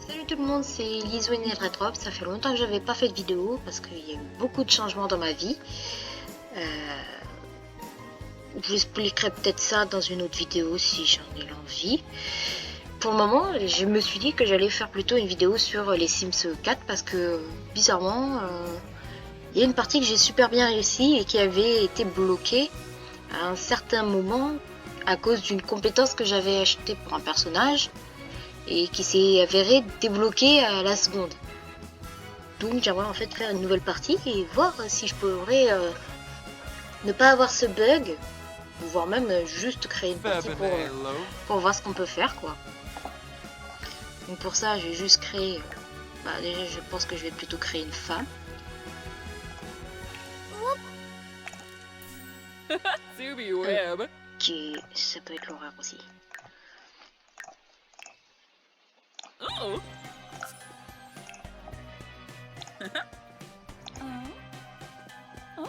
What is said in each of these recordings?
Salut tout le monde, c'est Liswin et Redrop. Ça fait longtemps que j'avais pas fait de vidéo parce qu'il y a eu beaucoup de changements dans ma vie. Je vous expliquerai peut-être ça dans une autre vidéo si j'en ai l'envie. Pour le moment, je me suis dit que j'allais faire plutôt une vidéo sur les Sims 4 parce que bizarrement, il y a une partie que j'ai super bien réussi et qui avait été bloquée à un certain moment à cause d'une compétence que j'avais achetée pour un personnage et qui s'est avérée débloquée à la seconde. Donc j'aimerais en fait faire une nouvelle partie et voir si je pourrais ne pas avoir ce bug, voire même juste créer une partie pour voir ce qu'on peut faire quoi. Donc pour ça je vais juste créer, déjà je pense que je vais plutôt créer une femme. Qui ça peut être l'horreur aussi. Oh. Oh.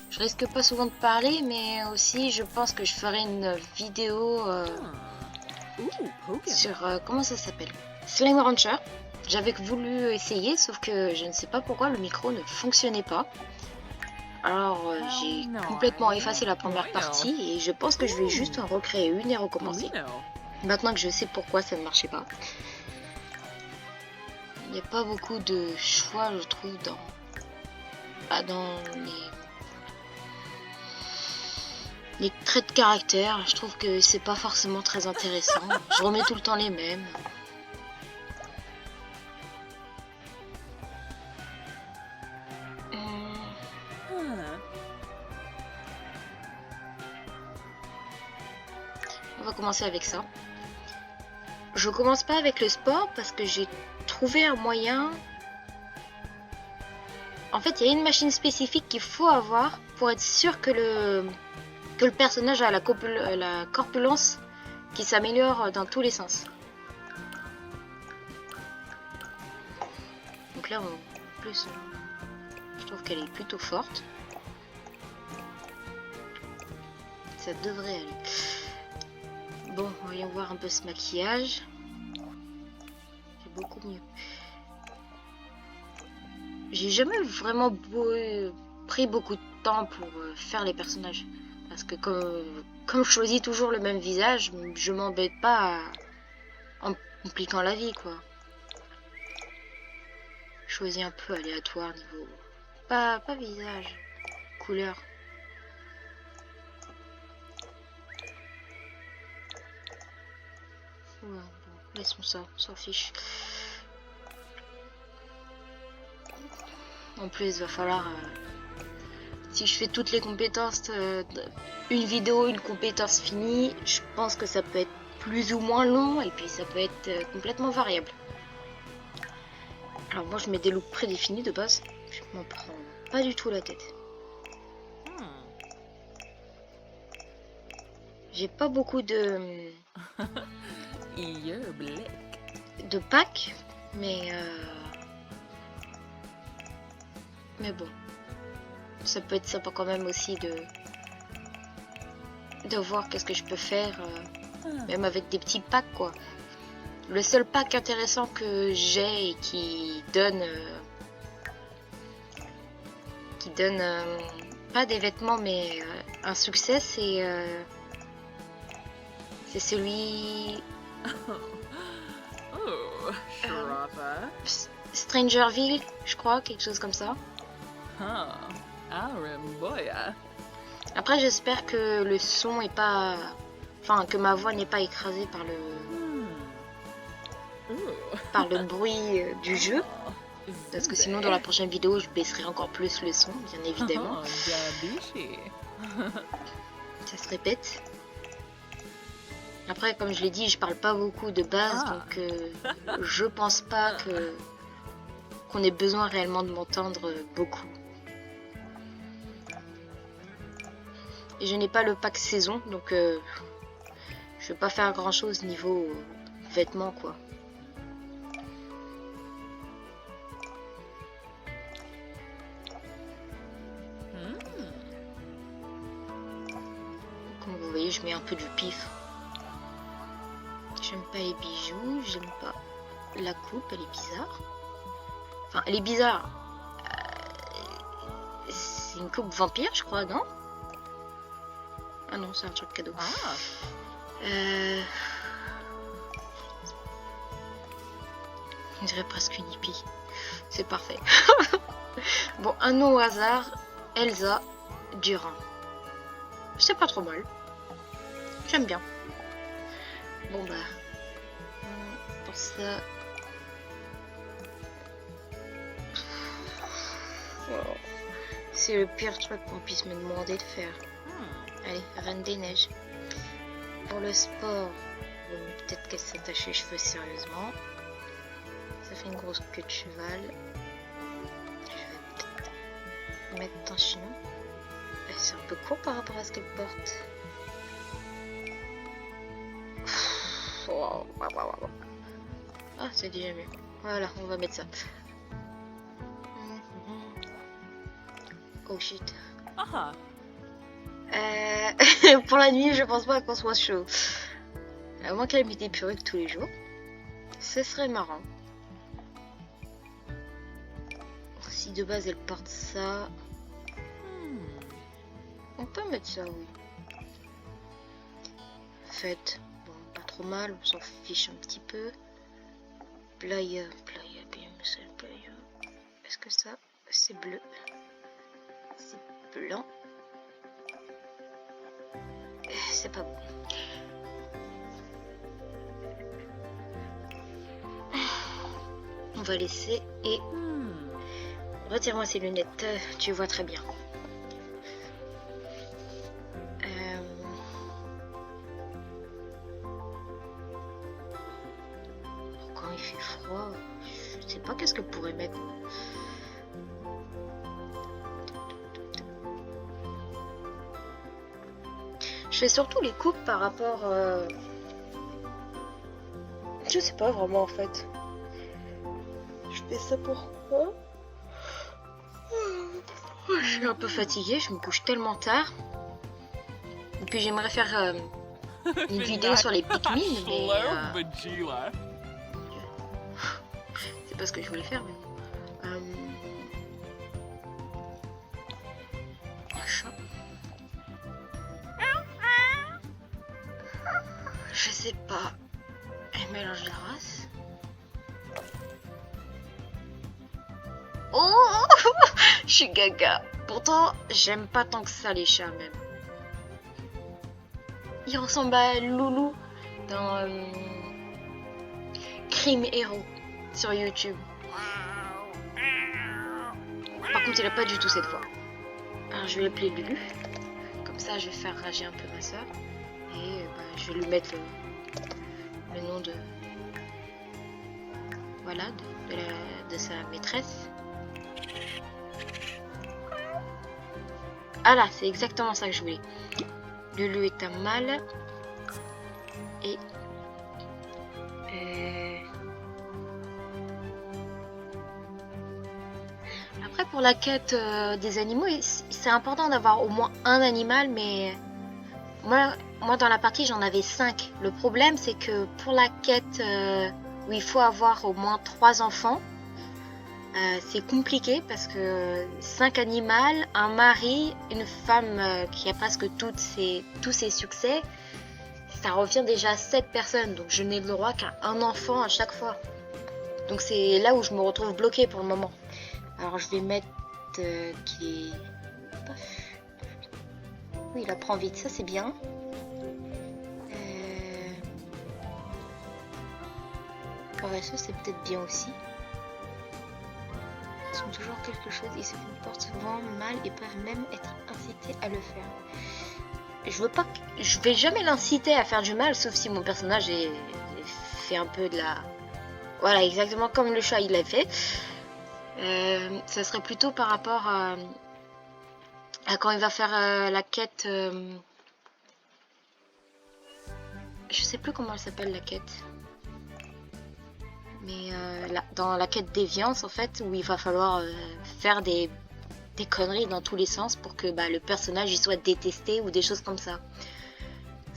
Je risque pas souvent de parler, mais aussi je pense que je ferai une vidéo sur comment ça s'appelle, Slime Rancher. J'avais voulu essayer, sauf que je ne sais pas pourquoi le micro ne fonctionnait pas. Alors j'ai complètement effacé la première partie et je pense que je vais juste en recréer une et recommencer. Maintenant que je sais pourquoi ça ne marchait pas. Il n'y a pas beaucoup de choix je trouve dans les traits de caractère. Je trouve que c'est pas forcément très intéressant. Je remets tout le temps les mêmes. On va commencer avec ça. Je commence pas avec le sport parce que j'ai trouvé un moyen. En fait, il y a une machine spécifique qu'il faut avoir pour être sûr que le personnage a la corpulence qui s'améliore dans tous les sens. Donc là, en plus, je trouve qu'elle est plutôt forte. Ça devrait aller. Bon, voyons voir un peu ce maquillage. C'est beaucoup mieux. J'ai jamais vraiment pris beaucoup de temps pour faire les personnages. Parce que comme je choisis toujours le même visage, je m'embête pas en compliquant la vie, quoi. Je choisis un peu aléatoire niveau... Pas visage, couleur. Ouais, bon, laissons ça, on s'en fiche. En plus, il va falloir... si je fais toutes les compétences, une vidéo, une compétence finie, je pense que ça peut être plus ou moins long et puis ça peut être complètement variable. Alors moi je mets des looks prédéfinis de base, je m'en prends pas du tout la tête. J'ai pas beaucoup de packs, mais bon, ça peut être sympa quand même aussi de voir qu'est-ce que je peux faire, même avec des petits packs quoi. Le seul pack intéressant que j'ai et qui donne pas des vêtements mais un succès, c'est celui Strangerville, je crois, quelque chose comme ça. Après j'espère que le son est pas, enfin que ma voix n'est pas écrasée par le bruit du jeu. Parce que sinon dans la prochaine vidéo je baisserai encore plus le son, bien évidemment. Ça se répète. Après comme je l'ai dit, je parle pas beaucoup de base, donc je pense pas qu'on ait besoin réellement de m'entendre beaucoup. Et je n'ai pas le pack saison, donc je vais pas faire grand chose niveau vêtements quoi. Allez, je mets un peu du pif. J'aime pas les bijoux, j'aime pas la coupe, elle est bizarre. Enfin, elle est bizarre. C'est une coupe vampire, je crois, non? Ah non, c'est un truc cadeau. On dirait presque une hippie. C'est parfait. Bon, un nom au hasard. Elsa Durand. C'est pas trop mal. J'aime bien. Bon bah. Pour ça. Oh. C'est le pire truc qu'on puisse me demander de faire. Allez, Reine des Neiges. Pour le sport, peut-être qu'elle s'attache les cheveux sérieusement. Ça fait une grosse queue de cheval. Je vais peut-être mettre un chignon. C'est un peu court par rapport à ce qu'elle porte. Wow. Ah, c'est déjà mieux. Voilà, on va mettre ça. Oh shit. Pour la nuit, je pense pas qu'on soit chaud. À moins qu'elle mette des perruques tous les jours. Ce serait marrant. Si de base elle porte ça, on peut mettre ça, oui. Faites, bon, pas trop mal, on s'en fiche un petit peu. Playa, bien, c'est le playa. Est-ce que ça, c'est bleu? C'est blanc. C'est pas bon. On va laisser et retire-moi ces lunettes, tu vois très bien. Quand il fait froid, je sais pas qu'est-ce que je pourrais mettre. Je fais surtout les coupes par rapport... Je sais pas vraiment en fait. Je fais ça pourquoi? Je suis un peu fatiguée, je me couche tellement tard. Et puis j'aimerais faire une vidéo sur les Pikmin, mais... c'est pas ce que je voulais faire, mais... Chat. Je sais pas. Elle mélange la race. Oh, je suis gaga. Pourtant, j'aime pas tant que ça les chats même. Il ressemble à Loulou dans Crime Hero sur YouTube. Par contre, il a pas du tout cette voix. Alors, je vais l'appeler Lulu. Comme ça, je vais faire rager un peu ma soeur. Et je vais lui mettre le nom de... Voilà, de sa maîtresse. Ah là, c'est exactement ça que je voulais. Lulu est un mâle. Et... Après, pour la quête des animaux, c'est important d'avoir au moins un animal, mais... Moi dans la partie, j'en avais 5. Le problème, c'est que pour la quête où il faut avoir au moins 3 enfants, c'est compliqué parce que 5 animaux, un mari, une femme qui a presque tous ses succès, ça revient déjà à 7 personnes. Donc je n'ai le droit qu'à un enfant à chaque fois. Donc c'est là où je me retrouve bloquée pour le moment. Alors je vais mettre qu'il est... Oui, il apprend vite, ça c'est bien. Paresseux, c'est peut-être bien aussi. Ils sont toujours quelque chose, ils se comportent souvent mal et peuvent même être incités à le faire. Je vais jamais l'inciter à faire du mal, sauf si mon personnage fait un peu de la... Voilà, exactement comme le chat il l'a fait. Ça serait plutôt par rapport à quand il va faire la quête... Je sais plus comment elle s'appelle la quête. Mais dans la quête déviance en fait, où il va falloir faire des conneries dans tous les sens pour que le personnage il soit détesté ou des choses comme ça.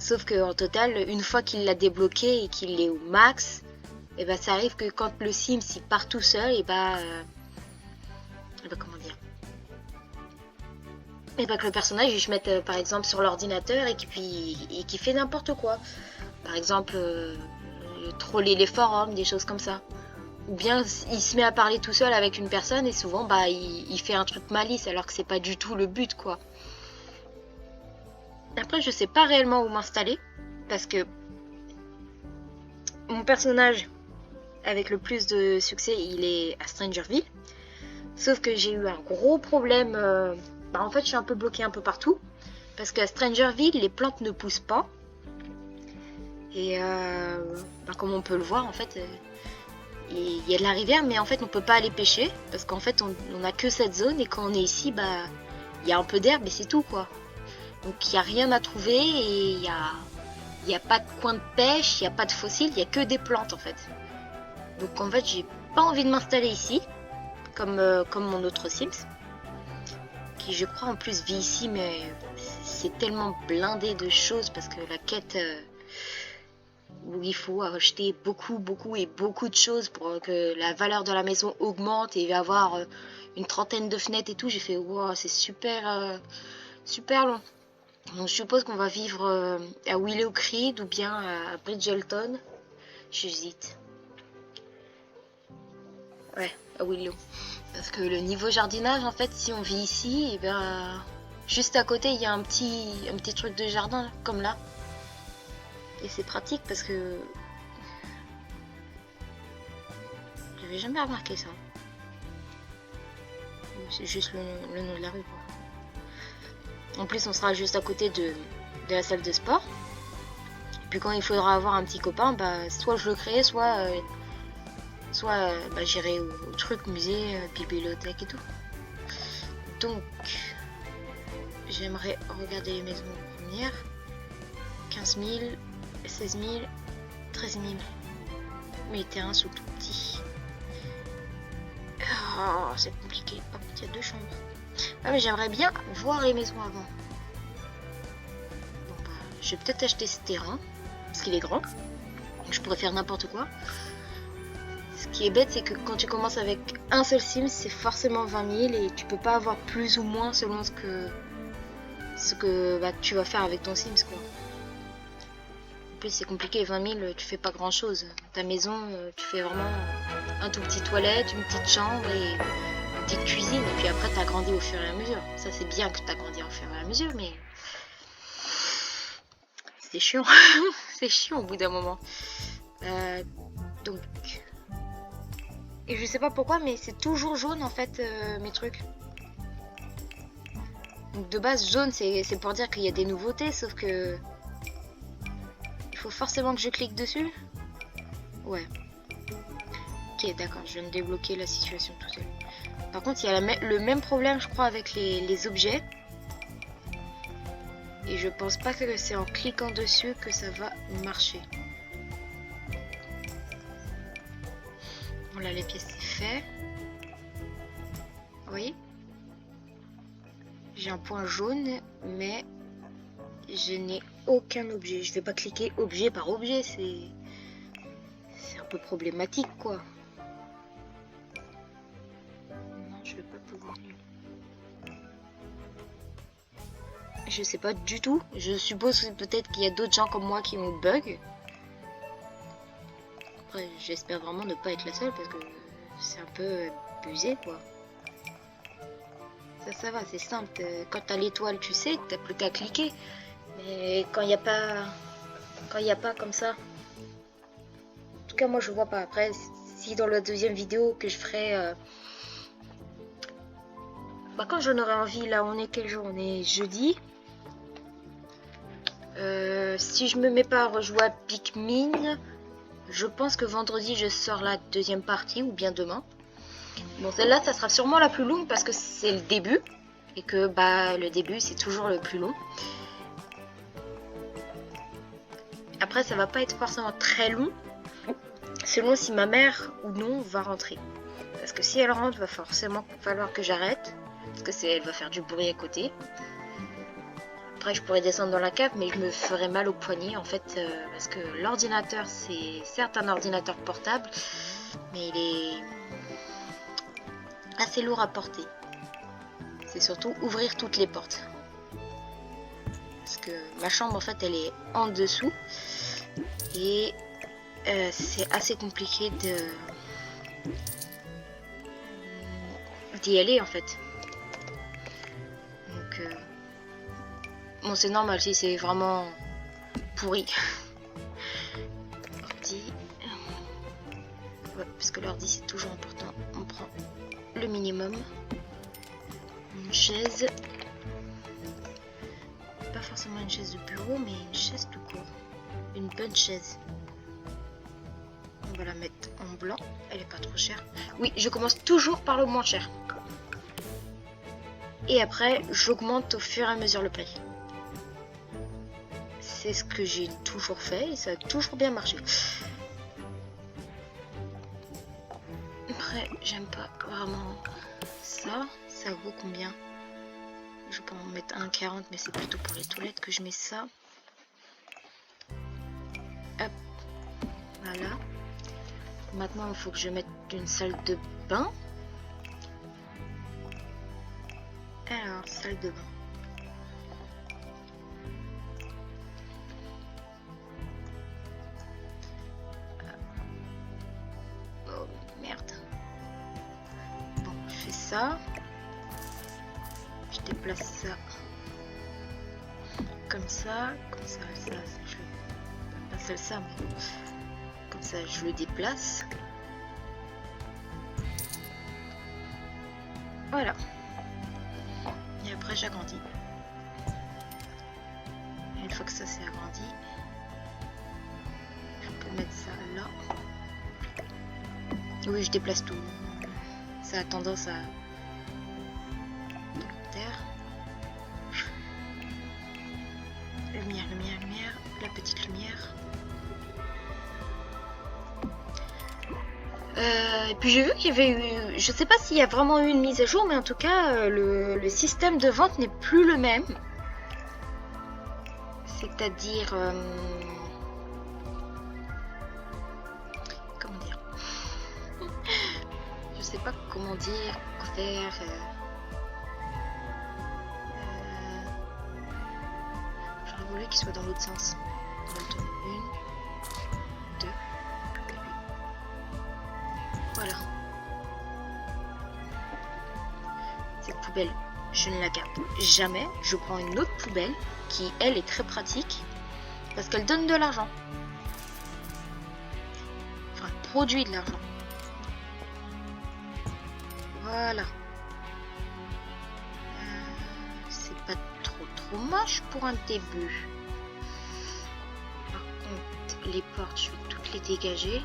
Sauf que en total, une fois qu'il l'a débloqué et qu'il est au max, et ben ça arrive que quand le Sims il part tout seul, et ben comment dire, et ben que le personnage il se mette par exemple sur l'ordinateur et qui fait n'importe quoi. Par exemple, troller les forums, des choses comme ça. Ou bien il se met à parler tout seul avec une personne et souvent bah il fait un truc malice alors que c'est pas du tout le but quoi. Après je sais pas réellement où m'installer parce que mon personnage avec le plus de succès il est à Strangerville. Sauf que j'ai eu un gros problème, en fait je suis un peu bloquée un peu partout. Parce qu'à Strangerville les plantes ne poussent pas. Et comme on peut le voir en fait... il y a de la rivière mais en fait on peut pas aller pêcher parce qu'en fait on a que cette zone et quand on est ici bah il y a un peu d'herbe et c'est tout quoi. Donc il n'y a rien à trouver et il y a pas de coin de pêche, il n'y a pas de fossiles, il y a que des plantes en fait. Donc en fait j'ai pas envie de m'installer ici comme mon autre Sims qui je crois en plus vit ici mais c'est tellement blindé de choses parce que la quête où il faut acheter beaucoup de choses pour que la valeur de la maison augmente et avoir une trentaine de fenêtres et tout. J'ai fait wow, c'est super long. Donc je suppose qu'on va vivre à Willow Creek ou bien à Bridgerton. J'hésite. Ouais, à Willow. Parce que le niveau jardinage en fait si on vit ici, et ben juste à côté il y a un petit truc de jardin là, comme là. Et c'est pratique parce que j'avais jamais remarqué ça. C'est juste le nom de la rue quoi. En plus on sera juste à côté de la salle de sport. Et puis quand il faudra avoir un petit copain, bah soit je le crée, soit j'irai au truc musée, bibliothèque et tout. Donc j'aimerais regarder les maisons premières. 15 000, 16 000, 13 000. Mais les terrains sont tout petits. Oh, c'est compliqué. Par contre, il y a 2 chambres. Ah, mais j'aimerais bien voir les maisons avant. Bon, bah, je vais peut-être acheter ce terrain. Parce qu'il est grand. Donc, je pourrais faire n'importe quoi. Ce qui est bête, c'est que quand tu commences avec un seul Sims, c'est forcément 20 000. Et tu peux pas avoir plus ou moins selon ce que tu vas faire avec ton Sims, quoi. En plus c'est compliqué, 20 000 tu fais pas grand chose. Ta maison tu fais vraiment un tout petit toilette, une petite chambre et une petite cuisine et puis après t'as grandi au fur et à mesure. Ça c'est bien que t'as grandi au fur et à mesure mais c'est chiant. C'est chiant au bout d'un moment. Donc et je sais pas pourquoi mais c'est toujours jaune en fait mes trucs. Donc de base jaune c'est pour dire qu'il y a des nouveautés sauf que faut forcément que je clique dessus. Ouais. Ok, d'accord, je viens de débloquer la situation tout seul. Par contre, il y a le même problème, je crois, avec les objets. Et je pense pas que c'est en cliquant dessus que ça va marcher. Voilà, les pièces, c'est fait. Vous voyez ? J'ai un point jaune, mais je n'ai aucun objet. Je vais pas cliquer objet par objet, c'est un peu problématique quoi. Non, je vais pas pouvoir. Je sais pas du tout. Je suppose peut-être qu'il y a d'autres gens comme moi qui ont bug. Après, j'espère vraiment ne pas être la seule parce que c'est un peu abusé quoi. Ça va, c'est simple. Quand t'as l'étoile, tu sais que t'as plus qu'à cliquer. Mais quand il n'y a pas comme ça, en tout cas moi je vois pas. Après si dans la deuxième vidéo que je ferai quand j'en aurai envie, là on est quel jour? On est jeudi. Si je me mets pas à rejouer à Pikmin, je pense que vendredi je sors la deuxième partie ou bien demain. Bon celle-là ça sera sûrement la plus longue parce que c'est le début et que le début c'est toujours le plus long. Après, ça va pas être forcément très long, selon si ma mère ou non va rentrer. Parce que si elle rentre, va forcément falloir que j'arrête, parce que elle va faire du bruit à côté. Après, je pourrais descendre dans la cave, mais je me ferais mal au poignet en fait, parce que l'ordinateur, c'est certes un ordinateur portable, mais il est assez lourd à porter. C'est surtout ouvrir toutes les portes. Parce que ma chambre, en fait, elle est en dessous. Et c'est assez compliqué d'y aller, en fait. Donc, bon, c'est normal si c'est vraiment pourri. Ordi. Ouais, parce que l'ordi, c'est toujours important. On prend le minimum. Une chaise. Pas forcément une chaise de bureau, mais une chaise tout court. Une bonne chaise. On va la mettre en blanc. Elle est pas trop chère. Oui, je commence toujours par le moins cher. Et après, j'augmente au fur et à mesure le prix. C'est ce que j'ai toujours fait et ça a toujours bien marché. Après, j'aime pas vraiment ça. Ça vaut combien? Je peux en mettre 1,40, mais c'est plutôt pour les toilettes que je mets ça. Hop, voilà. Maintenant, il faut que je mette une salle de bain. Alors, salle de bain. Oh, merde. Bon, je fais ça. Je déplace ça. Comme ça, je... pas ça, mais comme ça, je le déplace. Voilà. Et après, j'agrandis. Une fois que ça c'est agrandi, je peux mettre ça là. Oui, je déplace tout. Ça a tendance à terre. Lumière, lumière, lumière. La petite lumière. Et puis j'ai vu qu'il y avait eu, je sais pas s'il y a vraiment eu une mise à jour, mais en tout cas le système de vente n'est plus le même. C'est-à-dire, comment dire, je sais pas comment dire, quoi faire. J'aurais voulu qu'il soit dans l'autre sens. Attends, 1, 2. Voilà. Cette poubelle, je ne la garde jamais. Je prends une autre poubelle qui, elle, est très pratique parce qu'elle donne de l'argent. Enfin, elle produit de l'argent. Voilà. C'est pas trop moche pour un début. Par contre, les portes, je vais toutes les dégager.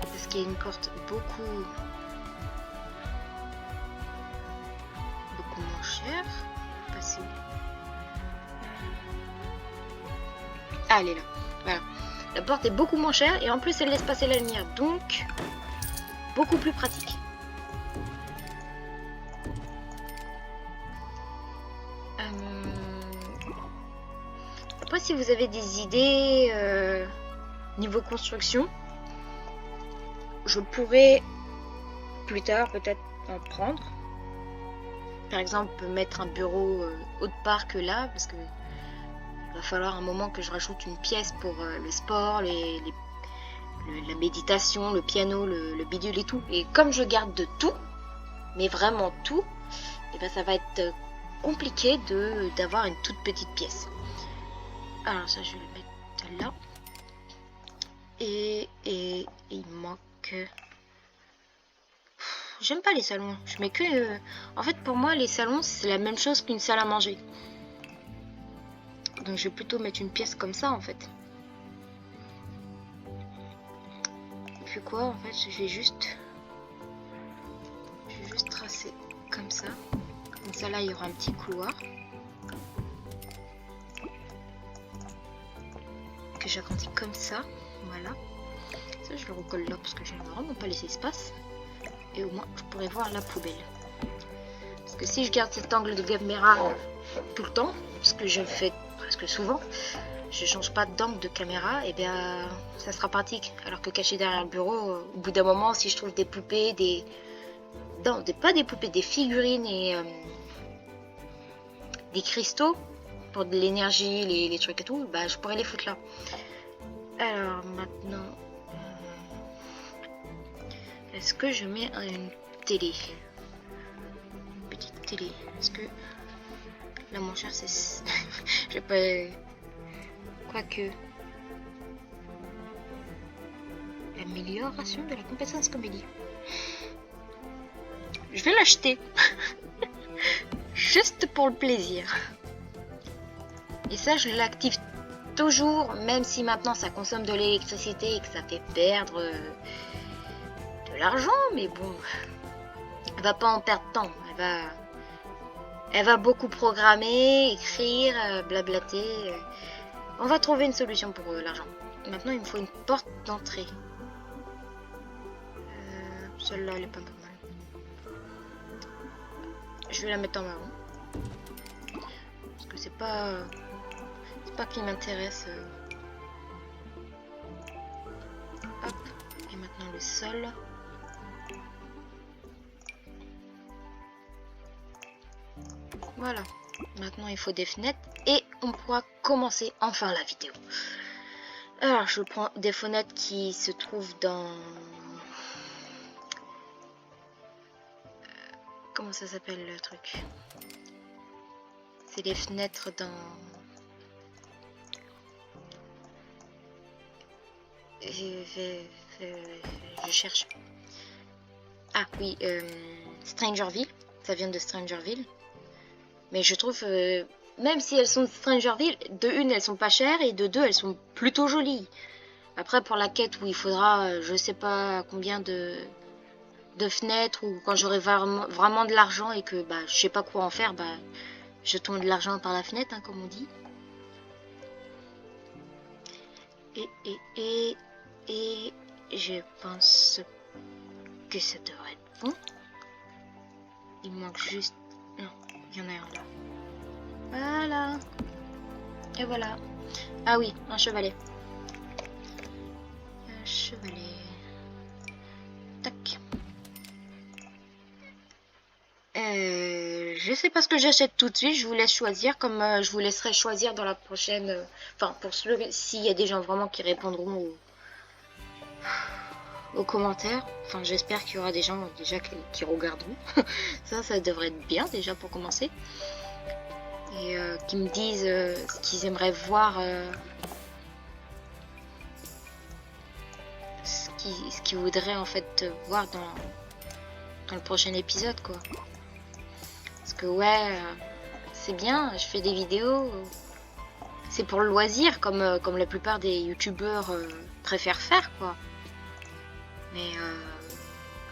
Parce qu'il y a une porte beaucoup moins chère. Passer où? Ah, elle est là. Voilà. La porte est beaucoup moins chère et en plus elle laisse passer la lumière, donc beaucoup plus pratique. Après, si vous avez des idées niveau construction, je pourrais plus tard peut-être en prendre. Par exemple, mettre un bureau autre part que là, parce que il va falloir un moment que je rajoute une pièce pour le sport, la méditation, le piano, le bidule et tout. Et comme je garde de tout, mais vraiment tout, et ben ça va être compliqué d'avoir une toute petite pièce. Alors ça, je vais le mettre là. Et il manque... J'aime pas les salons. Je mets que... En fait, pour moi, les salons, c'est la même chose qu'une salle à manger. Donc, je vais plutôt mettre une pièce comme ça, en fait. Et puis quoi, en fait, je vais juste tracer comme ça. Comme ça, là, il y aura un petit couloir. Que j'agrandis comme ça. Voilà. Ça, je le recolle là parce que j'aime vraiment pas laisser espace. Et au moins, je pourrais voir la poubelle. Parce que si je garde cet angle de caméra tout le temps, ce que je fais presque souvent, je change pas d'angle de caméra, et bien ça sera pratique. Alors que caché derrière le bureau, au bout d'un moment, si je trouve des poupées, non, pas des poupées, des figurines et des cristaux pour de l'énergie, les trucs et tout, bah je pourrais les foutre là. Alors maintenant, est-ce que je mets une télé, une petite télé? Est-ce que là mon cher c'est je vais pas, quoique amélioration de la compétence comédie, je vais l'acheter juste pour le plaisir. Et ça je l'active toujours, même si maintenant ça consomme de l'électricité et que ça fait perdre de l'argent, mais bon, elle va pas en perdre tant, elle va beaucoup programmer, écrire, blablater. On va trouver une solution pour l'argent. Maintenant, il me faut une porte d'entrée. Celle-là, elle est pas mal. Je vais la mettre en marron. Parce que c'est pas qui m'intéresse. Hop. Et maintenant le sol. Voilà. Maintenant, il faut des fenêtres et on pourra commencer enfin la vidéo. Alors, je prends des fenêtres qui se trouvent dans... Comment ça s'appelle le truc? C'est les fenêtres dans... Je cherche. Ah oui, Strangerville. Ça vient de Strangerville. Mais je trouve, même si elles sont de Strangerville, de une, elles sont pas chères, et de deux, elles sont plutôt jolies. Après, pour la quête où il faudra, je sais pas combien de fenêtres, ou quand j'aurai vraiment de l'argent et que bah, je sais pas quoi en faire, bah, jetons de l'argent par la fenêtre, hein, comme on dit. Et je pense que ça devrait être bon. Il manque juste... Non, il y en a un là. Voilà. Et voilà. Ah oui, un chevalet. Un chevalet. Tac. Je sais pas ce que j'achète tout de suite. Je vous laisse choisir, comme je vous laisserai choisir dans la prochaine... Enfin, pour s'il y a des gens vraiment qui répondront aux commentaires. Enfin, j'espère qu'il y aura des gens déjà qui regarderont. Ça devrait être bien déjà pour commencer. Et qui me disent ce qu'ils aimeraient voir, ce qu'ils voudraient en fait voir dans le prochain épisode, quoi. Parce que ouais, c'est bien, je fais des vidéos, c'est pour le loisir, comme la plupart des youtubeurs préfèrent faire, quoi. Mais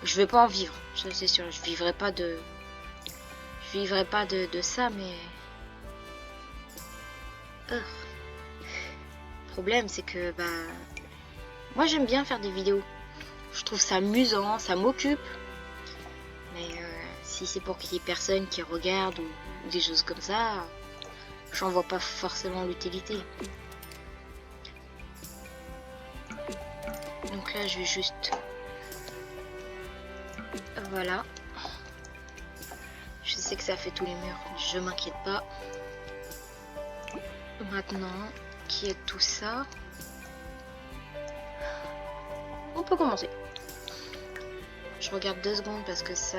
je vais pas en vivre, ça c'est sûr. Je vivrai pas de ça, mais le problème c'est que bah moi j'aime bien faire des vidéos. Je trouve ça amusant, ça m'occupe. Mais si c'est pour qu'il y ait personne qui regarde ou des choses comme ça, j'en vois pas forcément l'utilité. Donc là je vais juste... Voilà. Je sais que ça fait tous les murs, je m'inquiète pas. Maintenant qu'il y a tout ça, on peut commencer. Je regarde 2 secondes parce que ça,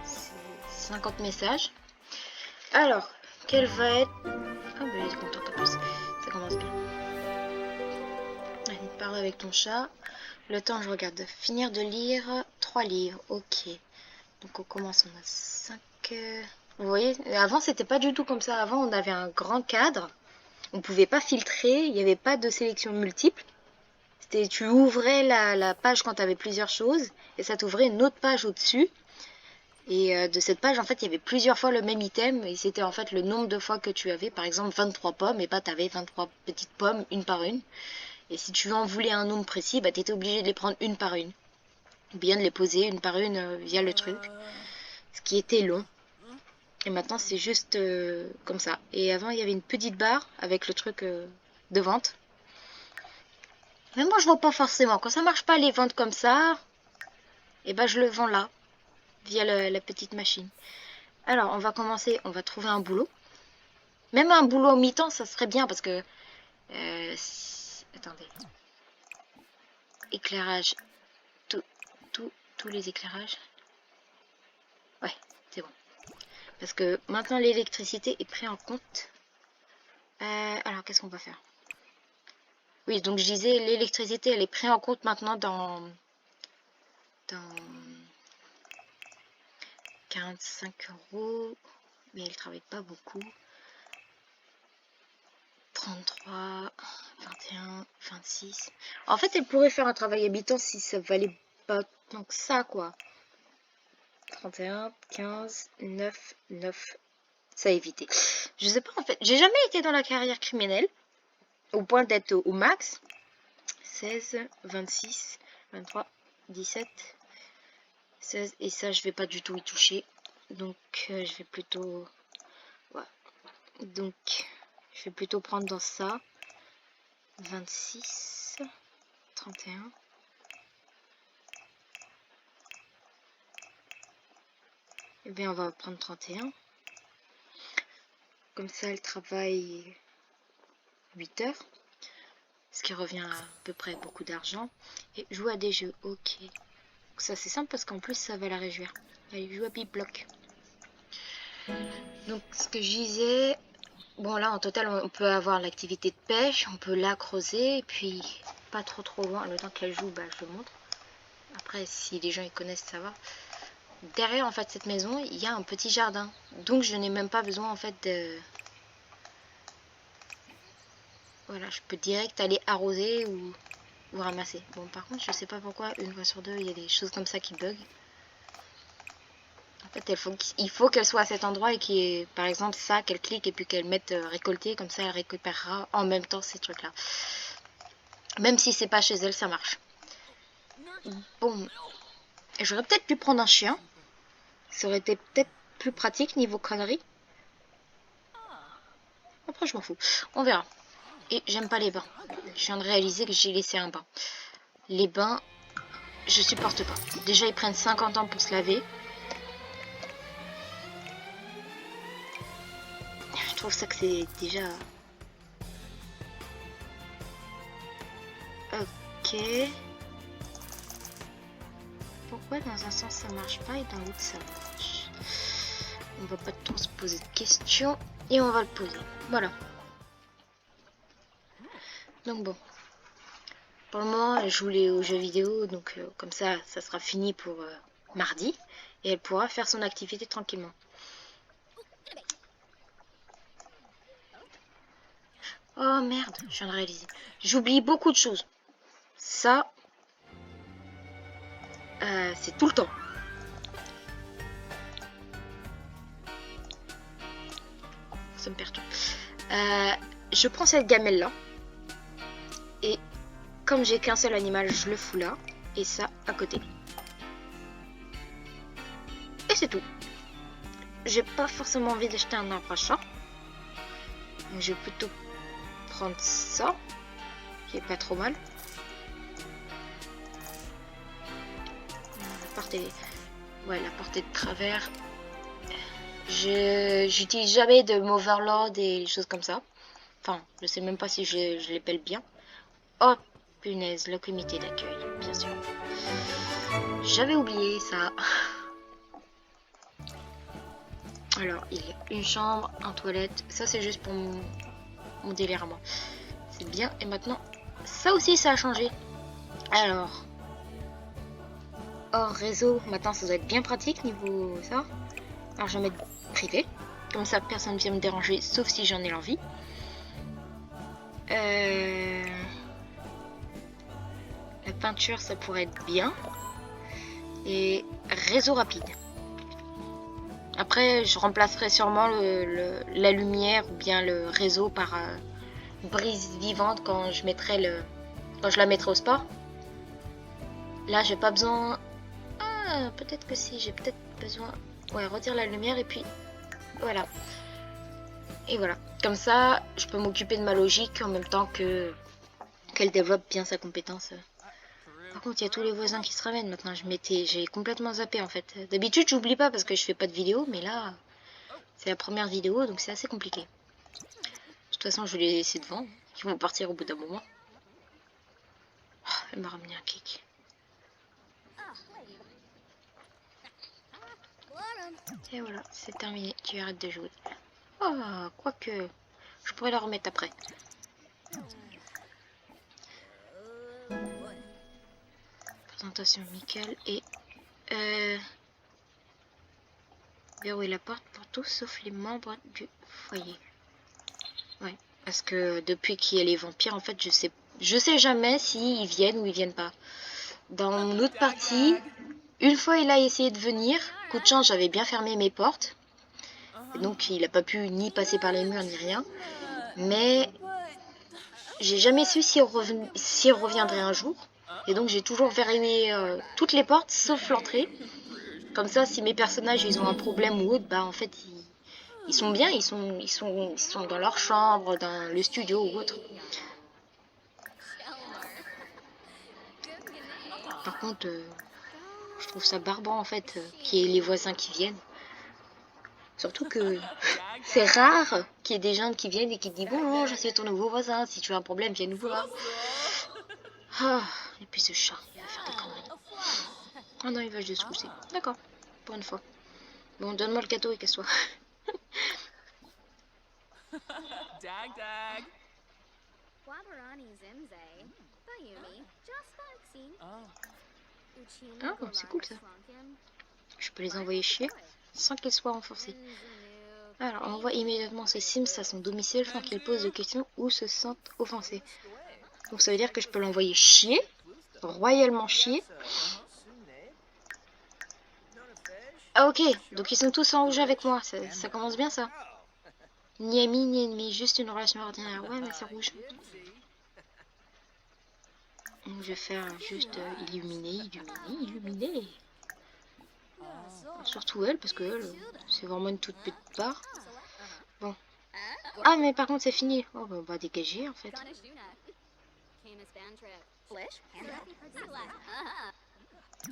c'est 50 messages. Alors, quelle va être... Ah bah elle est contente en plus, ça commence bien. Allez, parle avec ton chat. Le temps, je regarde. Finir de lire 3 livres, ok. Donc on commence, on a 5... Vous voyez, avant c'était pas du tout comme ça. Avant on avait un grand cadre. On pouvait pas filtrer, il n'y avait pas de sélection multiple. Tu ouvrais la page quand tu avais plusieurs choses et ça t'ouvrait une autre page au-dessus. Et de cette page, en fait, il y avait plusieurs fois le même item et c'était en fait le nombre de fois que tu avais. Par exemple, 23 pommes et bah tu avais 23 petites pommes, une par une. Et si tu en voulais un nombre précis, bah tu étais obligé de les prendre une par une. Ou bien de les poser une par une via le truc. Ce qui était long. Et maintenant, c'est juste comme ça. Et avant, il y avait une petite barre avec le truc de vente. Mais moi, je vois pas forcément. Quand ça marche pas les ventes comme ça, et ben je le vends là, via la petite machine. Alors, on va commencer, on va trouver un boulot. Même un boulot mi-temps, ça serait bien parce que... attendez. Éclairage. Tous les éclairages. Ouais, c'est bon. Parce que maintenant, l'électricité est prise en compte. Alors, qu'est-ce qu'on va faire? Oui, donc je disais, l'électricité, elle est prise en compte maintenant dans 45 €. Mais elle travaille pas beaucoup. 33, 21, 26. En fait, elle pourrait faire un travail habitant si ça valait pas tant que ça, quoi. 31, 15, 9, 9. Ça a évité. Je sais pas, en fait. J'ai jamais été dans la carrière criminelle. Au point d'être au max. 16, 26, 23, 17, 16. Et ça, je vais pas du tout y toucher. Donc, je vais plutôt... Ouais. Donc, je vais plutôt prendre dans ça. 26, 31. Eh bien, on va prendre 31. Comme ça, elle travaille 8 heures. Ce qui revient à peu près beaucoup d'argent. Et joue à des jeux. Ok. Ça, c'est simple parce qu'en plus, ça va la réjouir. Allez, joue à Big Block. Donc, ce que je disais... Bon, là, en total, on peut avoir l'activité de pêche. On peut la creuser. Et puis, pas trop loin. Le temps qu'elle joue, bah, je le montre. Après, si les gens y connaissent, ça va. Derrière, en fait, cette maison, il y a un petit jardin. Donc, je n'ai même pas besoin, en fait, de... Voilà, je peux direct aller arroser ou ramasser. Bon, par contre, je sais pas pourquoi, une fois sur deux, il y a des choses comme ça qui bug. En fait, il faut qu'elle soit à cet endroit et qu'il y ait, par exemple, ça, qu'elle clique et puis qu'elle mette récolter. Comme ça, elle récupérera en même temps ces trucs-là. Même si c'est pas chez elle, ça marche. Bon, j'aurais peut-être pu prendre un chien. Ça aurait été peut-être plus pratique niveau conneries. Après, je m'en fous. On verra. Et j'aime pas les bains. Je viens de réaliser que j'ai laissé un bain. Les bains, je supporte pas. Déjà, ils prennent 50 ans pour se laver. Je trouve ça que c'est déjà... Ok. Pourquoi dans un sens ça marche pas et dans l'autre ça marche? On va pas trop se poser de questions et on va le poser. Voilà. Donc bon. Pour le moment, elle joue aux jeux vidéo, donc comme ça sera fini pour mardi. Et elle pourra faire son activité tranquillement. Oh merde, je viens de réaliser. J'oublie beaucoup de choses. Ça, c'est tout le temps. Ça me perturbe. Je prends cette gamelle là. Et comme j'ai qu'un seul animal, je le fous là. Et ça à côté. Et c'est tout. J'ai pas forcément envie d'acheter un arbre à chat. Donc je vais plutôt prendre ça. Qui est pas trop mal. La portée de travers. J'utilise jamais de m'overlord et des choses comme ça. Enfin, je sais même pas si je l'appelle bien. Oh, punaise, le comité d'accueil, bien sûr. J'avais oublié ça. Alors, il y a une chambre, une toilette. Ça, c'est juste pour mon délire à moi. C'est bien. Et maintenant, ça aussi, ça a changé. Alors, hors réseau, maintenant, ça doit être bien pratique niveau ça. Alors, je vais mettre privé. Comme ça, personne ne vient me déranger, sauf si j'en ai l'envie. La peinture, ça pourrait être bien. Et réseau rapide. Après, je remplacerai sûrement la lumière ou bien le réseau par brise vivante quand je la mettrai au sport. Là, j'ai pas besoin. Ah, peut-être que si, j'ai peut-être besoin. Ouais, retire la lumière et puis Voilà. Et voilà. Comme ça, je peux m'occuper de ma logique en même temps que qu'elle développe bien sa compétence. Par contre, il y a tous les voisins qui se ramènent maintenant. J'ai complètement zappé en fait. D'habitude, j'oublie pas parce que je fais pas de vidéo, mais là, c'est la première vidéo, donc c'est assez compliqué. De toute façon, je vais les laisser devant. Ils vont partir au bout d'un moment. Oh, elle m'a ramené un cake. Et voilà, c'est terminé. Tu arrêtes de jouer. Oh, quoique, je pourrais la remettre après. Présentation amicale et verrouiller la porte pour tous sauf les membres du foyer. Ouais, parce que depuis qu'il y a les vampires, en fait, je sais jamais s'ils viennent ou ils viennent pas. Dans mon autre partie, une fois il a essayé de venir. Coup de chance, j'avais bien fermé mes portes. Et donc il a pas pu ni passer par les murs ni rien. Mais j'ai jamais su s'il reviendrait un jour. Et donc j'ai toujours verrouillé toutes les portes sauf l'entrée. Comme ça, si mes personnages ils ont un problème ou autre, bah en fait ils sont bien, ils sont dans leur chambre, dans le studio ou autre. Par contre, je trouve ça barbant en fait qu'il y ait les voisins qui viennent. Surtout que c'est rare qu'il y ait des gens qui viennent et qui disent bonjour, je suis ton nouveau voisin, si tu as un problème, viens nous voir. Ah, et puis ce chat, il va faire des conneries. Oh non, il va juste pousser. D'accord, pour une fois. Bon, donne-moi le gâteau et casse-toi. Dag dag. Ah, c'est cool ça. Je peux les envoyer chier sans qu'ils soient renforcés. Alors, on envoie immédiatement ces Sims à son domicile sans qu'ils posent de questions ou se sentent offensés. Donc ça veut dire que je peux l'envoyer chier, royalement chier. Ah ok, donc ils sont tous en rouge avec moi, ça commence bien ça. Ni ami ni ennemi, juste une relation ordinaire. Ouais mais c'est rouge. Donc je vais faire juste illuminer. Surtout elle, parce que elle, c'est vraiment une toute petite part. Bon. Ah mais par contre c'est fini. Oh bah on va dégager en fait.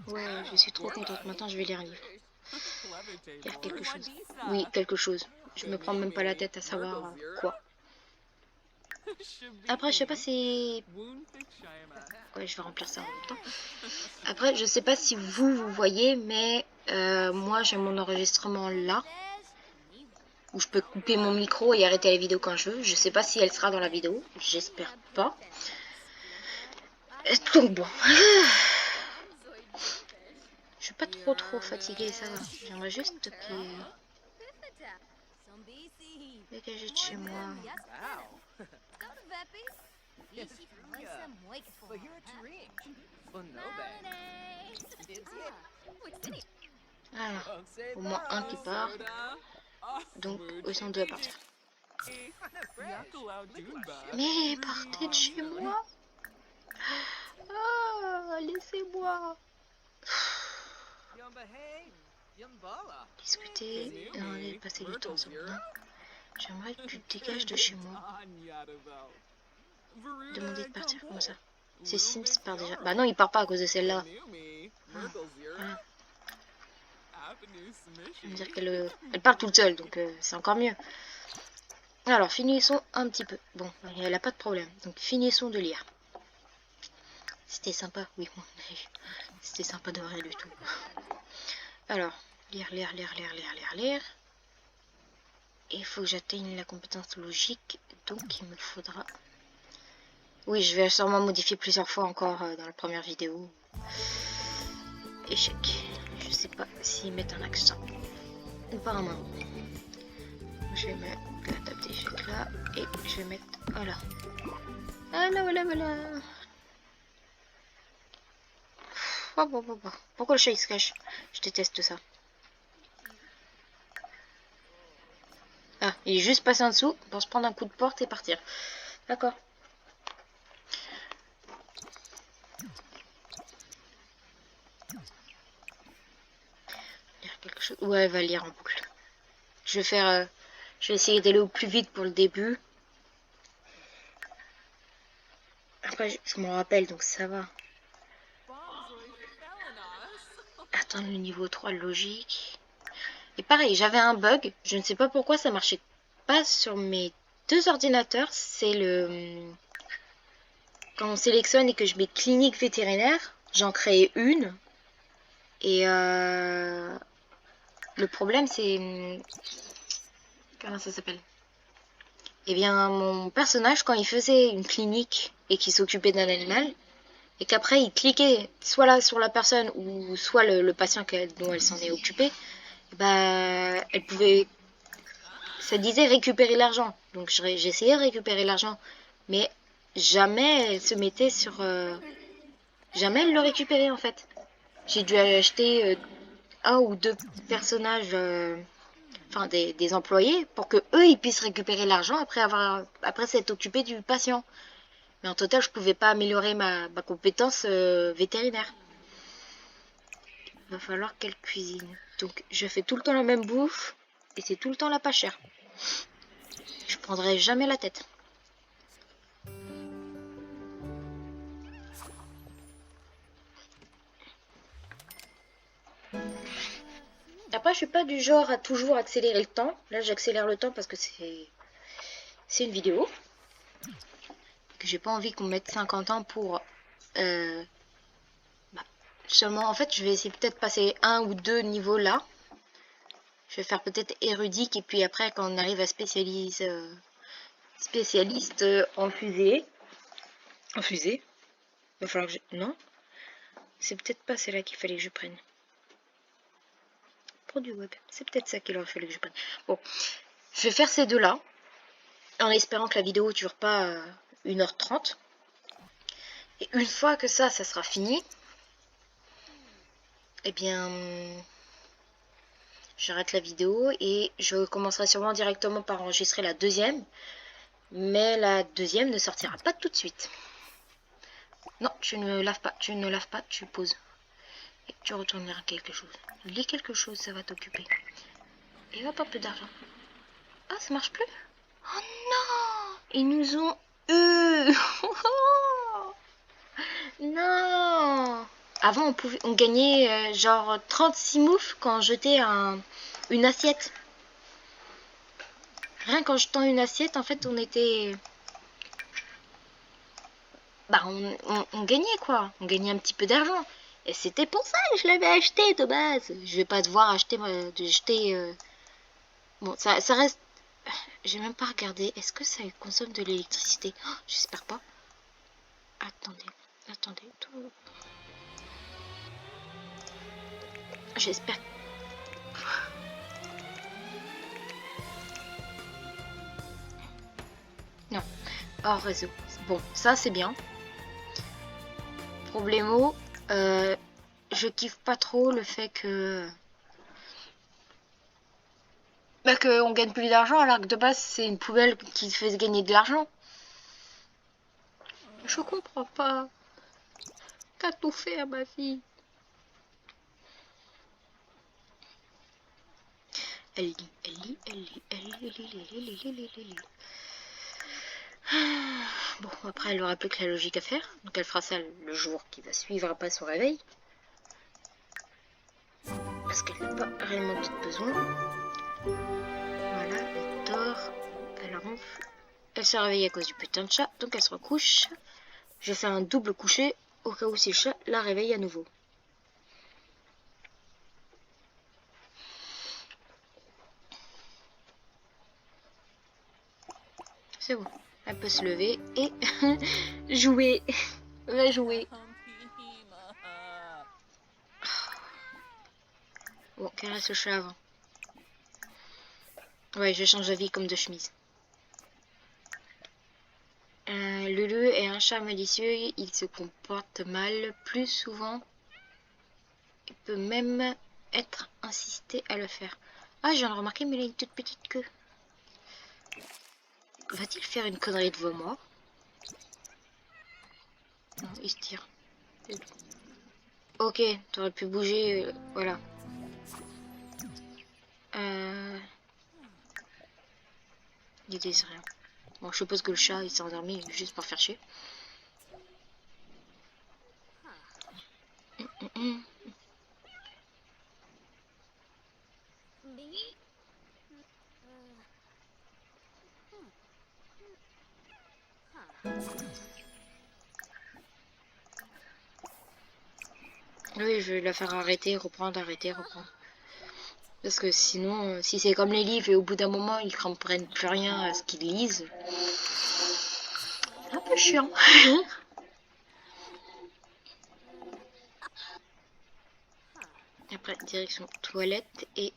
Ouais, je suis trop contente. Maintenant je vais lire un livre. Lire quelque chose. Oui, quelque chose. Je me prends même pas la tête à savoir quoi. Après je sais pas si... Ouais, je vais remplir ça en même temps. Après je sais pas si vous voyez, mais moi j'ai mon enregistrement là. Où je peux couper mon micro et arrêter la vidéo quand je veux. Je sais pas si elle sera dans la vidéo. J'espère pas. Donc bon. Je suis pas trop fatiguée, ça va. J'aimerais juste qu'il dégage de chez moi. Voilà. Au moins un qui part. Donc, ils sont deux à partir. Mais partez de chez moi. Ah, laissez-moi. Discuter, demander de passer du temps ensemble. Non. J'aimerais que tu te dégages de chez moi. Demander de partir comme ça. C'est Sims part déjà. Bah non, il part pas à cause de celle-là. Ah, voilà. Je veux dire qu'elle part toute seule, donc c'est encore mieux. Alors, finissons un petit peu. Bon, elle a pas de problème. Donc, finissons de lire. C'était sympa, oui. C'était sympa de rien du tout. Alors, lire. Et il faut que j'atteigne la compétence logique. Donc, il me faudra... Oui, je vais sûrement modifier plusieurs fois encore dans la première vidéo. Échec. Je sais pas s'ils mettent un accent. Ou pas un main. Je vais mettre la table d'échec là. Et je vais mettre... Voilà. Voilà. Oh. Pourquoi le chat il se cache? Je déteste ça. Ah, il est juste passé en dessous pour se prendre un coup de porte et partir. D'accord. Lire quelque chose. Ouais, elle va lire en boucle. je vais faire... je vais essayer d'aller au plus vite pour le début. Après, je m'en rappelle, donc ça va. Attendre le niveau 3 logique. Et pareil, j'avais un bug. Je ne sais pas pourquoi ça marchait pas sur mes deux ordinateurs. C'est le... Quand on sélectionne et que je mets clinique vétérinaire, j'en crée une. Et le problème, c'est... Comment ça s'appelle? Eh bien, mon personnage, quand il faisait une clinique et qu'il s'occupait d'un animal, et qu'après il cliquait soit là sur la personne ou soit le patient dont elle s'en est occupée, bah, elle pouvait... Ça disait récupérer l'argent. Donc j'essayais de récupérer l'argent. Mais jamais elle se mettait sur... jamais elle le récupérait en fait. J'ai dû acheter un ou deux personnages, enfin des employés, pour que eux ils puissent récupérer l'argent après s'être occupé du patient. Mais en total, je pouvais pas améliorer ma compétence vétérinaire. Il va falloir qu'elle cuisine. Donc je fais tout le temps la même bouffe et c'est tout le temps la pas chère. Je prendrai jamais la tête. Après, je suis pas du genre à toujours accélérer le temps. Là, j'accélère le temps parce que c'est une vidéo. Que j'ai pas envie qu'on mette 50 ans pour... seulement, en fait, je vais essayer peut-être passer un ou deux niveaux là. Je vais faire peut-être érudique et puis après, quand on arrive à spécialiste en fusée. En fusée. Il va falloir que je... Non. C'est peut-être pas celle-là qu'il fallait que je prenne. Produit web. C'est peut-être ça qu'il aurait fallu que je prenne. Bon. Je vais faire ces deux-là. En espérant que la vidéo dure pas 1h30. Et une fois que ça sera fini, eh bien, j'arrête la vidéo et je commencerai sûrement directement par enregistrer la deuxième. Mais la deuxième ne sortira pas tout de suite. Non, tu ne laves pas, tu poses. Et tu retournes lire quelque chose. Lis quelque chose, ça va t'occuper. Et hop, un peu d'argent. Ah, ça marche plus? Oh non! Ils nous ont eu! Non! Avant, on gagnait genre 36 moufs quand on jetait une assiette. Rien qu'en jetant une assiette, en fait, on était... Bah, on gagnait, quoi. On gagnait un petit peu d'argent. Et c'était pour ça que je l'avais acheté, de base. Je vais pas devoir acheter... Bon, ça reste... J'ai même pas regardé. Est-ce que ça consomme de l'électricité? Oh, j'espère pas. Attendez. Tout... J'espère. Non. Hors réseau. Bon, ça c'est bien. Problémo, je kiffe pas trop le fait que... Bah qu'on gagne plus d'argent alors que de base c'est une poubelle qui fait gagner de l'argent. Je comprends pas. T'as tout fait à ma fille. Elle lit. Bon, après elle aura plus que la logique à faire. Donc elle fera ça le jour qui va suivre après son réveil. Parce qu'elle n'a pas réellement tout besoin. Voilà, elle dort. Elle ronfle. Elle se réveille à cause du putain de chat. Donc elle se recouche. Je fais un double coucher au cas où si le chat la réveille à nouveau. C'est bon. Elle peut se lever et jouer. Va jouer. Bon, caresse le chat avant. Ouais, je change d'avis comme de chemise. Lulu est un chat malicieux. Il se comporte mal plus souvent. Il peut même être insisté à le faire. Ah, je viens de remarquer, mais il a une toute petite queue. Va-t-il faire une connerie devant moi? Non, il se tire. Ok, t'aurais pu bouger, voilà. Ils disent rien. Bon, je suppose que le chat il s'est endormi juste pour faire chier. Oui, je vais la faire arrêter, reprendre, arrêter, reprendre. Parce que sinon, si c'est comme les livres et au bout d'un moment ils comprennent plus rien à ce qu'ils lisent, c'est un peu chiant. Après, direction toilette et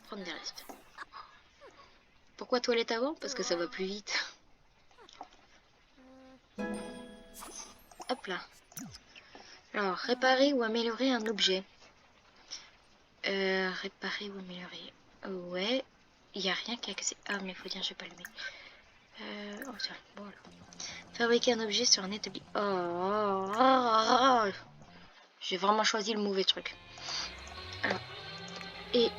prendre des restes. Pourquoi toilette avant? Parce que ça va plus vite. Hop là. Alors, réparer ou améliorer un objet. Réparer ou améliorer. Ouais. Il n'y a rien qui a accès. Ah, mais il faut dire, je vais pas le mettre. Oh, tiens, bon, alors. Fabriquer un objet sur un établi. Oh. J'ai vraiment choisi le mauvais truc. Alors. Et.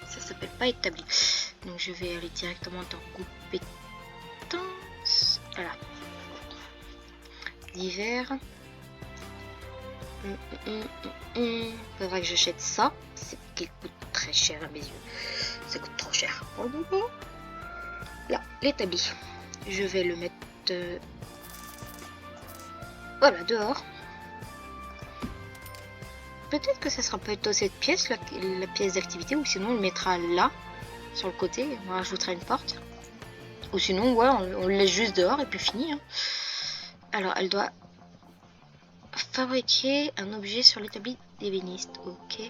Ça s'appelle pas établi. Donc, je vais aller directement dans compétences. Voilà. Divers. Faudra que j'achète ça. C'est qui coûte très cher à mes yeux. Ça coûte trop cher. Là, l'établi. Je vais le mettre voilà, dehors. Peut-être que ça sera plutôt cette pièce, la pièce d'activité, ou sinon on le mettra là, sur le côté. On rajoutera une porte. Ou sinon, ouais, on le laisse juste dehors et puis fini. Hein. Alors, elle doit fabriquer un objet sur l'établi d'ébéniste. Ok.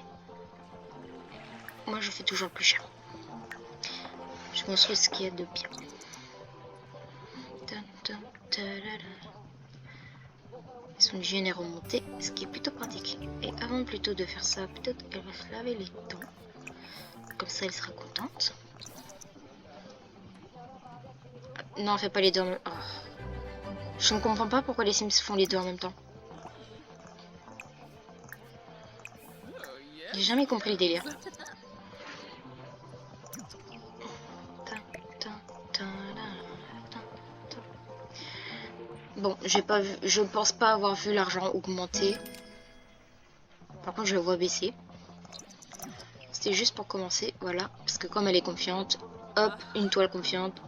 Moi, je fais toujours plus cher. Je construis ce qu'il y a de bien. Ils sont hygiène remontés, ce qui est plutôt pratique. Et avant plutôt de faire ça, peut-être qu'elle va se laver les dents. Comme ça, elle sera contente. Non, fais pas les deux en même temps. Oh. Je ne comprends pas pourquoi les Sims font les deux en même temps. J'ai jamais compris le délire. Bon, je pense pas avoir vu l'argent augmenter. Par contre, je le vois baisser. C'était juste pour commencer, voilà. Parce que comme elle est confiante, hop, une toile confiante.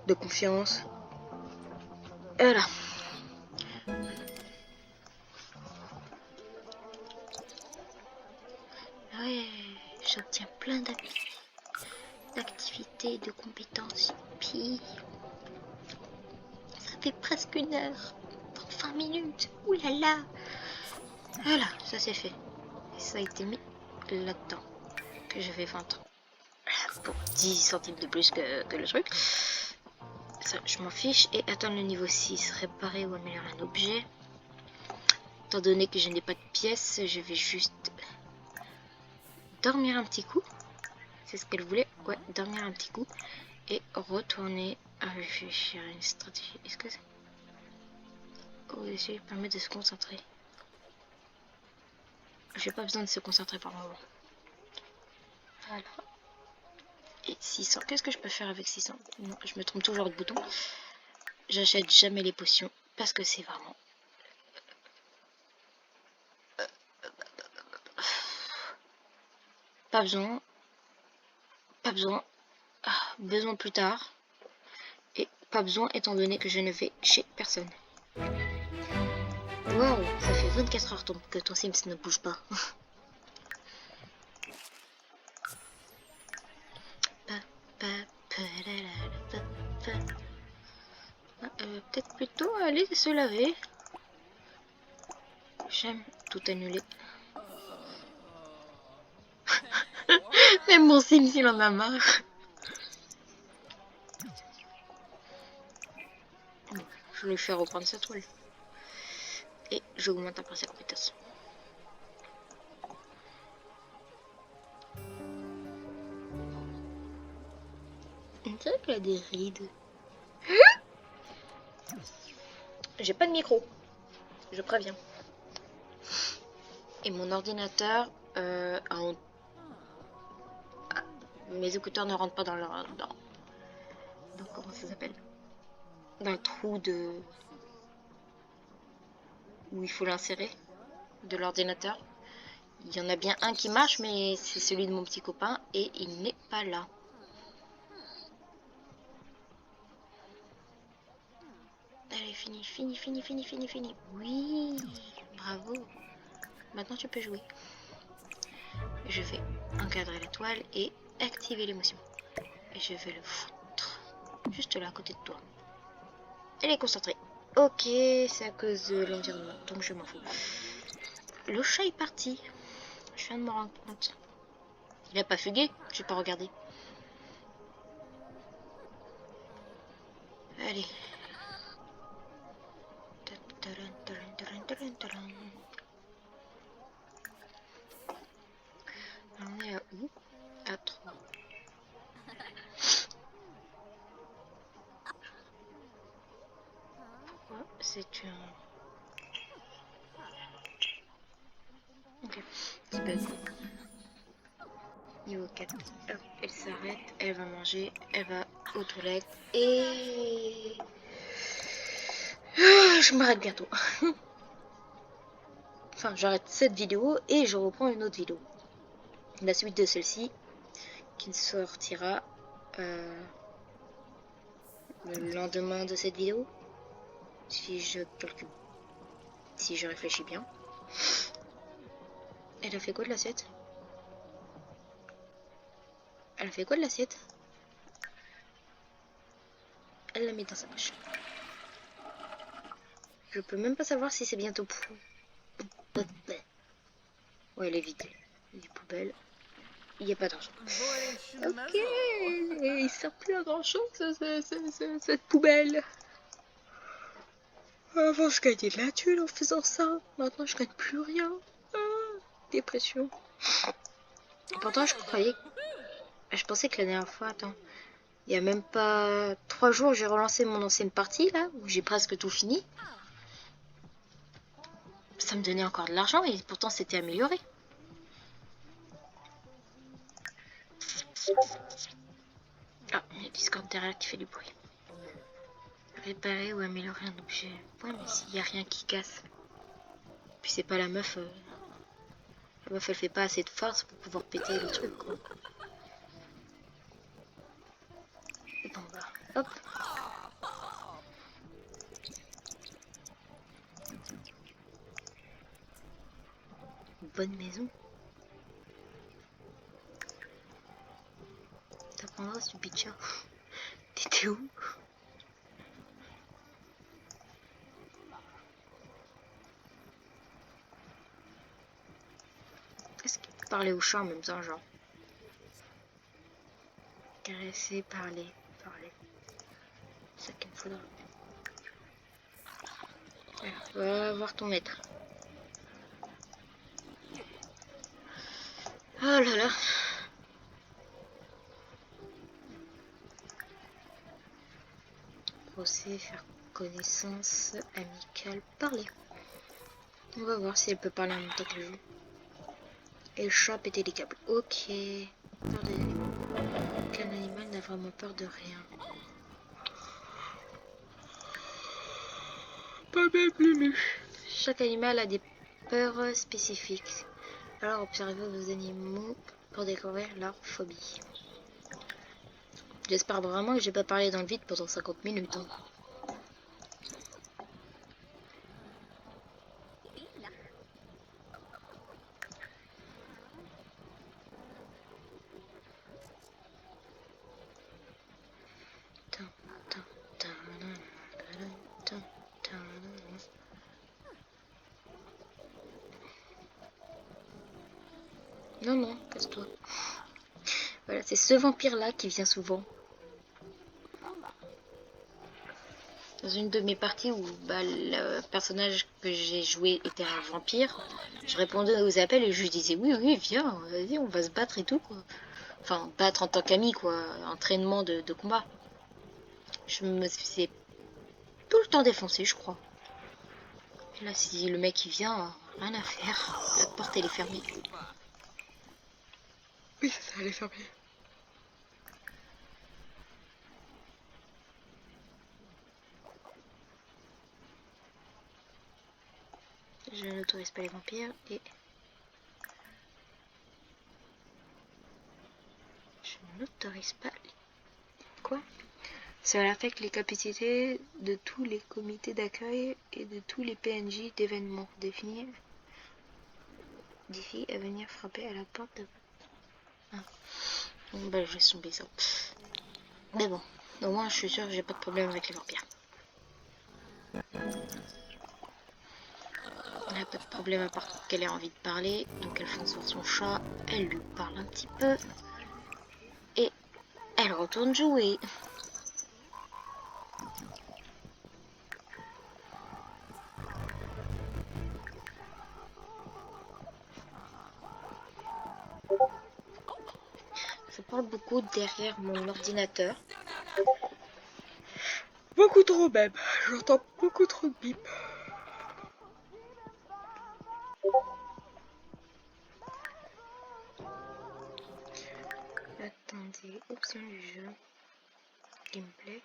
De confiance. Voilà. Ouais, j'obtiens plein d'activités, de compétences. Puis, ça fait presque 1 heure. Dans 20 minutes. Ouh là là. Voilà, ça c'est fait. Et ça a été mis là-dedans. Que je vais vendre. Pour 10 centimes de plus que le truc. Ça, je m'en fiche. Et attendre le niveau 6. Réparer ou améliorer un objet. Étant donné que je n'ai pas de pièces, je vais juste dormir un petit coup. C'est ce qu'elle voulait. Ouais, dormir un petit coup. Et retourner à réfléchir à une stratégie. Est-ce que ça... Oh, essayer permet de se concentrer. J'ai pas besoin de se concentrer par moment. Voilà. Et 600. Qu'est-ce que je peux faire avec 600? Non, je me trompe toujours de bouton. J'achète jamais les potions parce que c'est vraiment... Pas besoin. Pas besoin. Ah, besoin plus tard. Et pas besoin étant donné que je ne vais chez personne. Wow, ça fait 24 heures que ton Sims ne bouge pas. Peut-être plutôt aller se laver. J'aime tout annuler. Même mon Sims il en a marre. Je vais lui faire reprendre sa toile. Et j'augmente après sa compétence. C'est vrai qu'elle a des rides. J'ai pas de micro. Je préviens. Et mon ordinateur Mes écouteurs ne rentrent pas dans leur... dans comment ça s'appelle? Dans le trou de... où il faut l'insérer de l'ordinateur. Il y en a bien un qui marche, mais c'est celui de mon petit copain et il n'est pas là. Allez, fini, fini, fini, fini, fini, fini. Oui, bravo. Maintenant tu peux jouer. Je vais encadrer la toile et activer l'émotion. Et je vais le foutre juste là à côté de toi. Elle est concentrée. Ok, c'est à cause de l'environnement, donc je m'en fous. Le chat est parti. Je viens de me rendre compte. Il a pas fugué, j'ai pas regardé. Allez. On est à où? À 3. Pourquoi c'est un... Ok, c'est bug. Niveau 4. Hop, elle s'arrête, elle va manger, elle va aux toilettes et... Je m'arrête bientôt. Enfin, j'arrête cette vidéo et je reprends une autre vidéo. La suite de celle-ci qui sortira le lendemain de cette vidéo. Si je calcule. Si je réfléchis bien. Elle a fait quoi de l'assiette? Elle a fait quoi de l'assiette? Elle l'a mis dans sa poche. Je peux même pas savoir si c'est bientôt pour... Ouais, elle est vide. Les poubelles. Il n'y a pas d'argent. Ok, il sert plus à grand chose cette poubelle. Avant je gagnais de la thune en faisant ça. Maintenant je gagne plus rien. Ah, dépression. Et pourtant je croyais... Je pensais que la dernière fois, attends, il y a même pas 3 jours, j'ai relancé mon ancienne partie là, où j'ai presque tout fini. Ça me donnait encore de l'argent et pourtant c'était amélioré. Ah, il y a Discord derrière qui fait du bruit. Réparer ou améliorer un objet. Ouais, mais s'il n'y a rien qui casse. Puis c'est pas la meuf. La meuf elle fait pas assez de force pour pouvoir péter le truc quoi. Bon bah, hop. Bonne maison. T'apprendras ce pitcher. T'étais où? Est-ce qu'il peut parler au chat en même temps, genre? Caresser, parler. C'est ça qu'il me faudra. Alors, va voir ton maître. Oh là là. Procès, faire connaissance, amicale, parler. On va voir si elle peut parler en même temps que le jeu. Et le chat péter les câbles. Ok. Peur des animaux. Aucun animal n'a vraiment peur de rien. Pas même les... Chaque animal a des peurs spécifiques. Alors observez vos animaux pour découvrir leur phobie. J'espère vraiment que j'ai pas parlé dans le vide pendant 50 minutes. Hein. Non, non, casse-toi. Voilà, c'est ce vampire-là qui vient souvent. Dans une de mes parties où le personnage que j'ai joué était un vampire, je répondais aux appels et je lui disais oui, oui, viens, vas-y, on va se battre et tout, quoi. Enfin, battre en tant qu'ami, quoi. Entraînement de combat. Je me faisais tout le temps défoncer, je crois. Et là, si le mec il vient, rien à faire. La porte elle est fermée. Oui, ça allait fermer. Je n'autorise pas les vampires et je n'autorise pas les... Quoi? Cela affecte les capacités de tous les comités d'accueil et de tous les PNJ d'événements définis d'ici à venir frapper à la porte de... Ah. Bon, bah je laisse tomber ça. Mais bon, au moins je suis sûre que j'ai pas de problème avec les vampires. Elle n'a pas de problème à part qu'elle ait envie de parler, donc elle fonce sur son chat, elle lui parle un petit peu, et elle retourne jouer. Ça parle beaucoup derrière mon ordinateur. Beaucoup trop même, j'entends beaucoup trop de bip. Attendez, option du jeu, gameplay.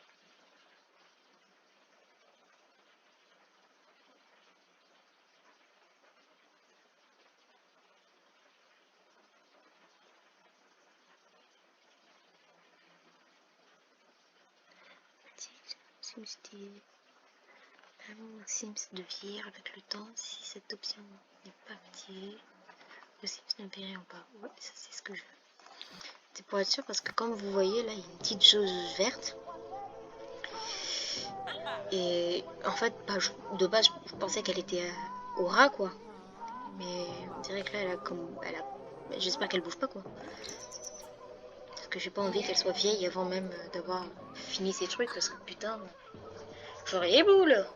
SimCity. Sims de vieillir avec le temps si cette option n'est pas activée. Le Sims ne vieillit pas. Ouais, ça c'est ce que je veux. C'est pour être sûr parce que comme vous voyez là, il y a une petite chose verte. Et en fait, bah, de base, je pensais qu'elle était au ras quoi. Mais on dirait que là, elle a comme. J'espère qu'elle bouge pas quoi. Parce que j'ai pas envie qu'elle soit vieille avant même d'avoir fini ses trucs. Parce que putain, j'aurais les boules.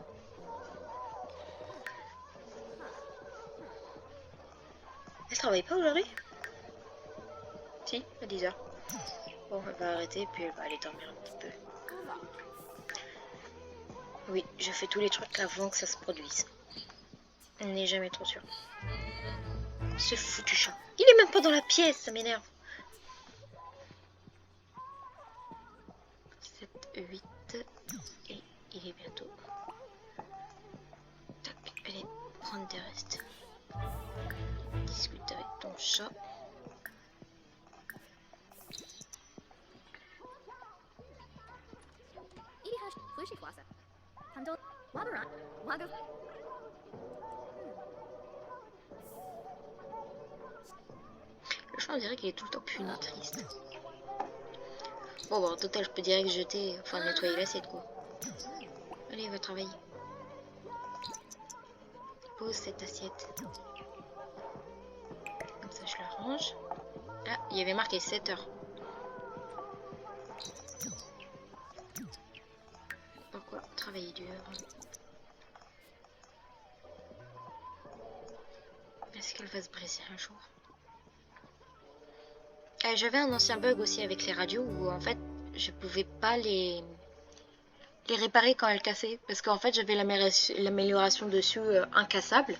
Elle travaille pas aujourd'hui? Si, à 10h. Bon, elle va arrêter puis elle va aller dormir un petit peu. Oui, je fais tous les trucs avant que ça se produise. On n'est jamais trop sûr. Ce foutu chat. Il est même pas dans la pièce, ça m'énerve. 7, 8. Et il est bientôt. Tac, allez, prendre des restes. Discute avec ton chat. Le chat, on dirait qu'il est tout le temps puni, triste. Bon, en total, je peux direct jeter, enfin nettoyer l'assiette quoi. Allez, va travailler. Pose cette assiette. Comme ça, je la range. Ah, il y avait marqué 7h. Pourquoi travailler dur? Est-ce qu'elle va se briser un jour? J'avais un ancien bug aussi avec les radios où en fait je pouvais pas les réparer quand elles cassaient parce qu'en fait j'avais l'amélioration dessus incassable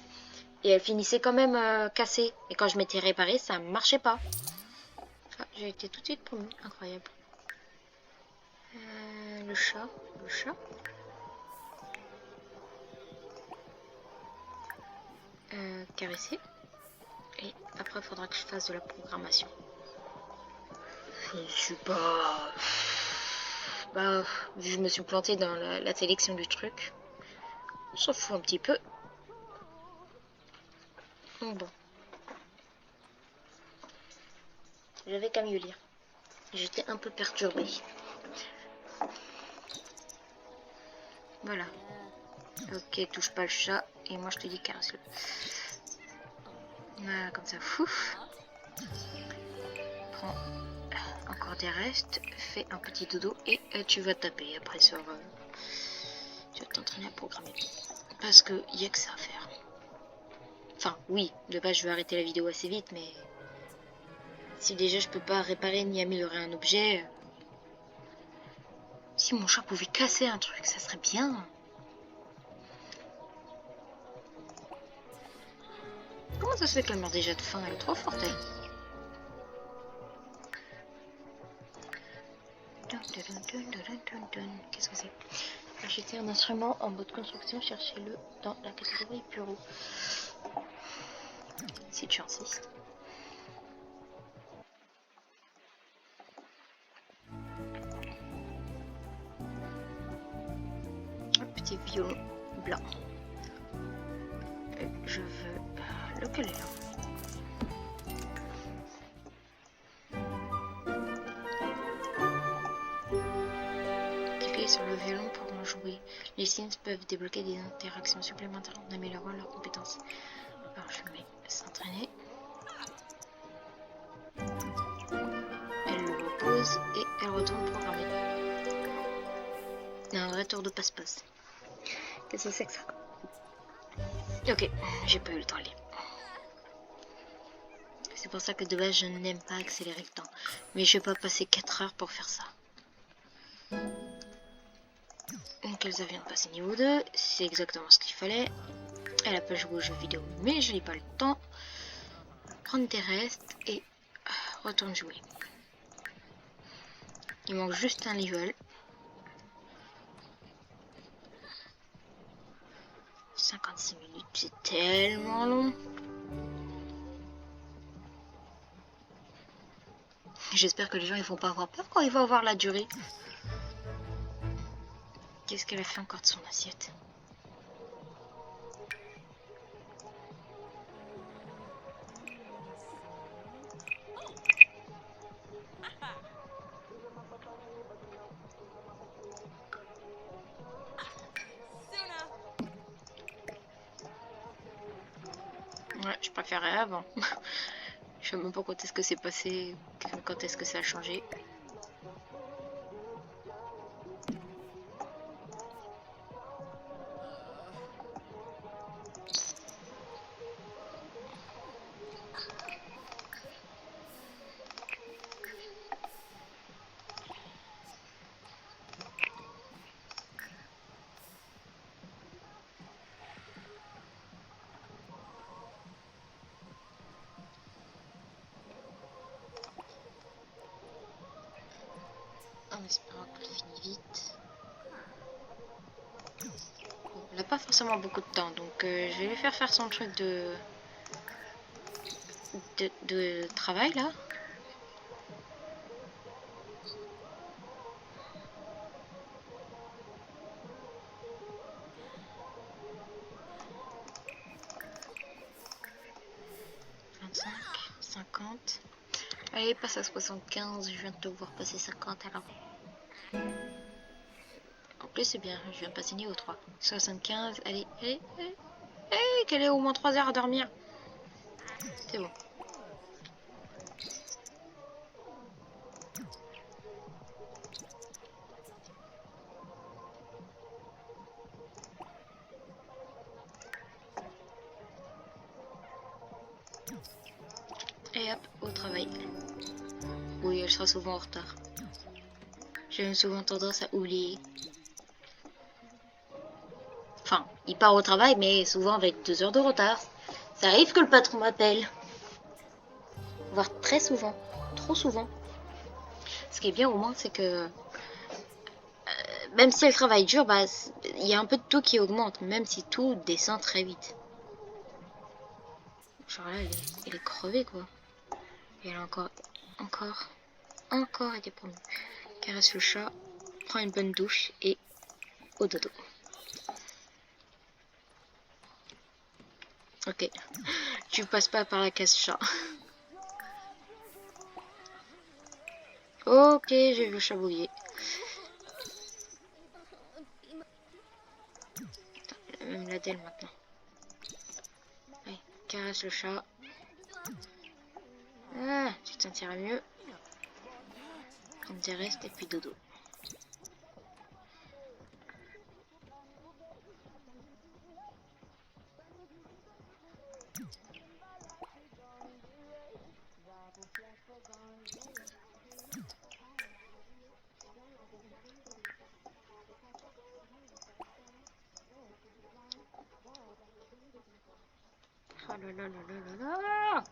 et elles finissaient quand même cassées et quand je m'étais réparée ça marchait pas. Ah, j'ai été tout de suite promu, incroyable. Le chat. Caresser. Et après il faudra que je fasse de la programmation. Je ne suis pas... Bah, je me suis plantée dans la sélection du truc. On s'en fout un petit peu. Bon. J'avais qu'à mieux lire. J'étais un peu perturbée. Voilà. Ok, touche pas le chat. Et moi je te dis caresse-le. Voilà, comme ça. Fouf. Prends encore des restes. Fais un petit dodo. Et tu vas taper après sur... tu vas t'entraîner à programmer. Parce que y a que ça à faire. Enfin, oui. De base, je vais arrêter la vidéo assez vite, mais... Si déjà je peux pas réparer ni améliorer un objet... Si mon chat pouvait casser un truc, ça serait bien. Comment ça se fait qu'elle meurt déjà de faim? Elle est trop forte, elle. Qu'est-ce que c'est? Acheter un instrument en mode construction, cherchez-le dans la catégorie bureau. Si tu insistes. Un petit violon blanc. Et je veux lequel est là? Cliquez sur le violon pour en jouer. Les Sims peuvent débloquer des interactions supplémentaires en améliorant leurs compétences. Alors je mets s'entraîner. Elle le repose et elle retourne programmer. Un vrai tour de passe-passe. Qu'est-ce que c'est que ça? Ok, j'ai pas eu le temps de lire. C'est pour ça que de base je n'aime pas accélérer le temps. Mais je vais pas passer 4 heures pour faire ça. Donc Elsa vient de passer niveau 2, c'est exactement ce qu'il fallait. Elle a pas joué aux jeux vidéo, mais je n'ai pas le temps. Prendre des restes et retourne jouer. Il manque juste un level. 56 minutes, c'est tellement long. J'espère que les gens ils vont pas avoir peur quand ils vont voir la durée. Qu'est-ce qu'elle a fait encore de son assiette? Ouais, je préférais avant. Je sais même pas quand est-ce que c'est passé, quand est-ce que ça a changé. En espérant qu'elle finisse vite. Bon, elle n'a pas forcément beaucoup de temps, donc je vais lui faire son truc de travail là. Allez, passe à 75, je viens de te voir passer 50 alors. En plus, c'est bien, je viens de passer niveau 3. 75, allez, qu'elle ait au moins 3 heures à dormir. C'est bon. Et hop, au travail. Oui, elle sera souvent en retard. J'ai même souvent tendance à oublier. Enfin, il part au travail, mais souvent avec 2 heures de retard. Ça arrive que le patron m'appelle. Voire très souvent. Trop souvent. Ce qui est bien au moins, c'est que même si elle travaille dur, bah, il y a un peu de tout qui augmente, même si tout descend très vite. Genre là, elle est crevée, quoi. Et elle a encore été promue. Caresse le chat, prend une bonne douche et au dodo. Ok, tu passes pas par la case chat. Ok, j'ai vu le chat bouiller. Même la d'elle maintenant. Allez, caresse le chat. Ah, tu te sentiras mieux. Prendre des restes et puis dodo. Oh là là là là là là.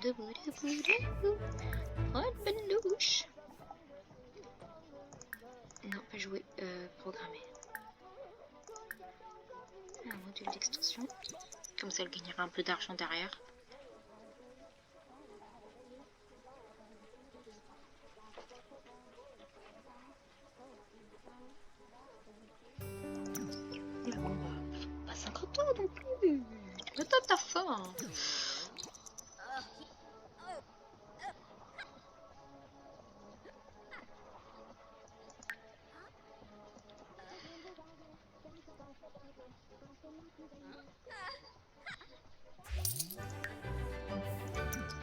Debout, debout, debout. Prends une bonne douche. Non, pas jouer. Programmer. Un module d'extension. Comme ça, elle gagnera un peu d'argent derrière. Bon, bah, pas 50 ans non plus. Tu me donnes ta faim.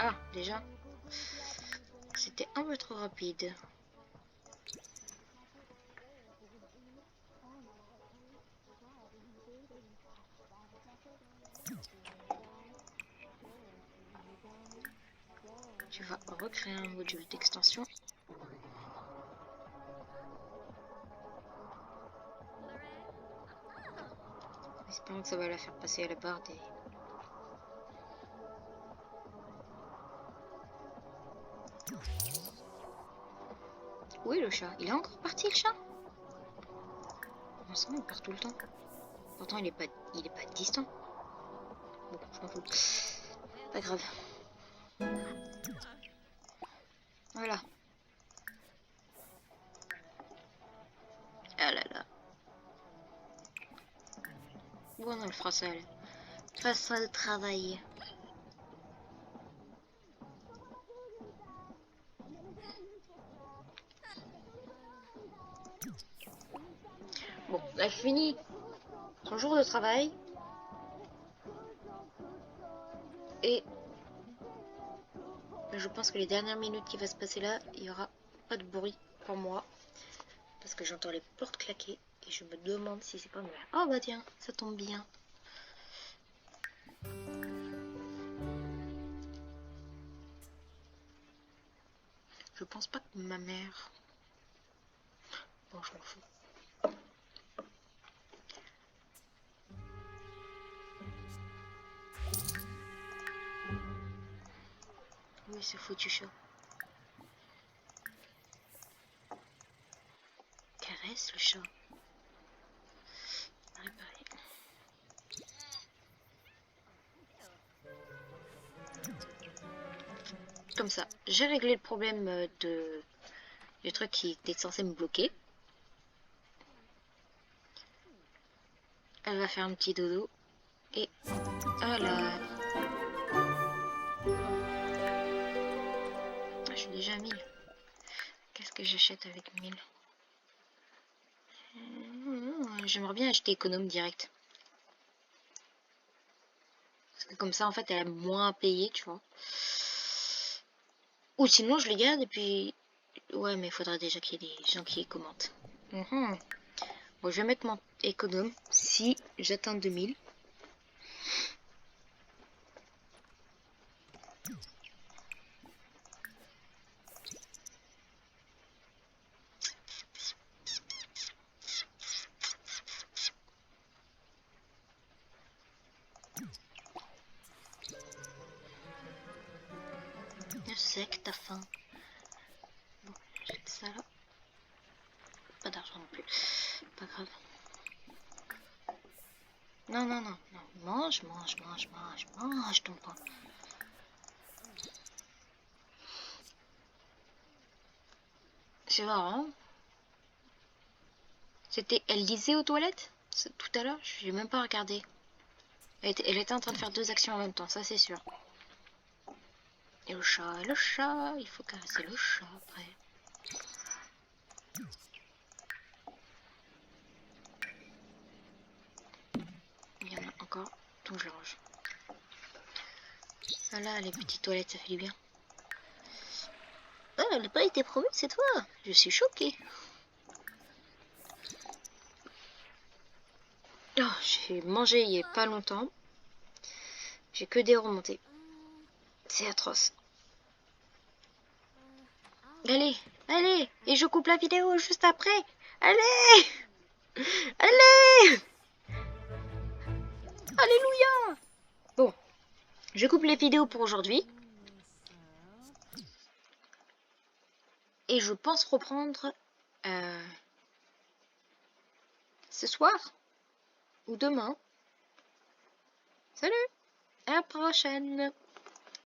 Ah, déjà, c'était un peu trop rapide. Tu vas recréer un module d'extension. Espérons que ça va la faire passer à la barre des... Où est le chat? Il est encore parti le chat? On sent il part tout le temps. Pourtant il est pas distant. Bon, je m'en fous. Pas grave. Voilà. Ah là là. Bon, on le fera ça. Façon de travail. Bon, elle finit son jour de travail. Et je pense que les dernières minutes qui va se passer là, il n'y aura pas de bruit pour moi. Parce que j'entends les portes claquer. Et je me demande si c'est pas moi. Oh bah tiens, ça tombe bien. Je pense pas que ma mère... Bon, je m'en fous. Oui, ce foutu chat. Caresse le chat. Réparer. Comme ça, j'ai réglé le problème du truc qui était censé me bloquer. Elle va faire un petit dodo. Et voilà. Je suis déjà à 1000. Qu'est-ce que j'achète avec 1000? J'aimerais bien acheter économe direct. Parce que comme ça, en fait, elle a moins à payer, tu vois. Ou sinon, je les garde et puis... Ouais, mais il faudra déjà qu'il y ait des gens qui commentent. Bon, je vais mettre mon économe si j'atteins 2000. Je sais que t'as faim. Bon, jette ça là. Pas d'argent non plus. Pas grave. Non, non, non, non. Mange, mange, mange, mange, mange ton pain. C'est marrant. C'était... Elle lisait aux toilettes tout à l'heure? Je n'ai même pas regardé. Elle était en train de faire deux actions en même temps, ça c'est sûr. Et le chat, il faut caresser le chat après. Il y en a encore, donc je range. Voilà, les petites toilettes, ça fait du bien. Ah, elle n'a pas été promue cette fois. Je suis choquée. Oh, j'ai mangé il n'y a pas longtemps. J'ai que des remontées. C'est atroce. Allez, allez, et je coupe la vidéo juste après. Allez, allez, alléluia. Bon, je coupe les vidéos pour aujourd'hui. et je pense reprendre ce soir ou demain. Salut, à la prochaine.